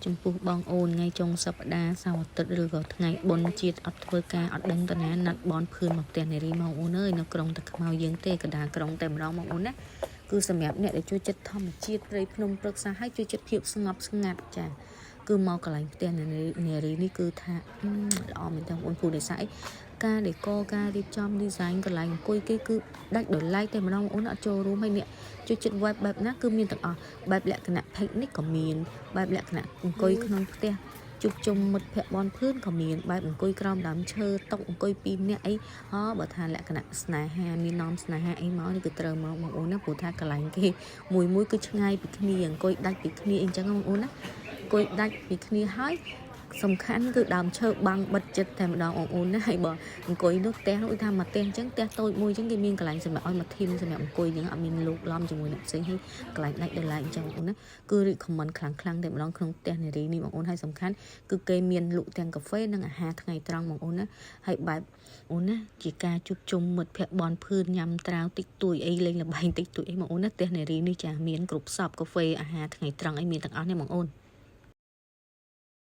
ចំពោះបងអូនថ្ងៃចុងសប្តាហ៍សៅរ៍អាទិត្យឬក៏ថ្ងៃបុណ្យជាតិអត់ធ្វើការអត់ដឹងតាណាណាត់បនភឿនមកផ្ទះនារីមកអូនអើយនៅក្រុងតាខ្មៅយើងទេកណ្ដាលក្រុងតែម្ដងមកអូនណាគឺសម្រាប់អ្នកដែលជួយចិត្តធម្មជាតិព្រៃភ្នំព្រឹក្សាឲ្យជួយចិត្តភាពស្ងប់ស្ងាត់ចាគឺមកកន្លែងផ្ទះនារីនេះគឺថាល្អមែនតើបងអូនពូដោយសារអីការដេកការរៀបចំ design កន្លែងអង្គុយគេគឺដាច់ដោយឡែកតែម្ដងបងអូនអត់ចូលរួមហើយនេះជួយចិត្ត web បែបណាគឺមានទាំងអស់បែបលក្ខណៈ picnic ក៏មានបែបលក្ខណៈអង្គុយក្នុងផ្ទះជួបជុំមិត្តភ័ក្តិបនភឿនក៏មានបែបអង្គុយក្រោមដើមឈើតុអង្គុយ2នាក់អីបើថាលក្ខណៈស្នេហាមាននាំស្នេហាអីមកនេះគឺត្រូវមកបងអូនណាព្រោះថាកន្លែងគេមួយគឺឆ្ងាយពីគ្នាអង្គុយដាច់ពីគ្នាអីចឹងបងអូនណាអង្គុយដាច់ពីគ្នាហើយសំខាន់គឺដើមឈើបាំងបិទចិត្តតែម្ដងបងអូនណាហើយបើអង្គុយនោះផ្ទះនោះថាមកផ្ទះអញ្ចឹងផ្ទះតូចមួយអញ្ចឹងគេមានកន្លែងសម្រាប់ឲ្យមកធីមសម្រាប់អង្គុយអញ្ចឹងអត់មានលោកឡំជាមួយអ្នកផ្សេងហើយកន្លែងដាច់ដោយឡែកអញ្ចឹងបងអូនណាគឺ recommend ខ្លាំងតែម្ដងក្នុងផ្ទះនារីនេះបងអូនហើយសំខាន់គឺគេមានលក់ទាំងកាហ្វេនិងអាហារថ្ងៃត្រង់បងអូនណាហើយបែបអូនណាជាការជួបជុំមិត្តភ័ក្តិបនភឿនញ៉ាំត្រាវតិចតួចអីលេងល្បែងតិចតួចអីបងអូនណាផ្ទះនារីនេះចាមានគ្រប់សពកាហ្វេអាហារថ្ងៃត្រង់អីមានទាំងអស់នេះបងអូន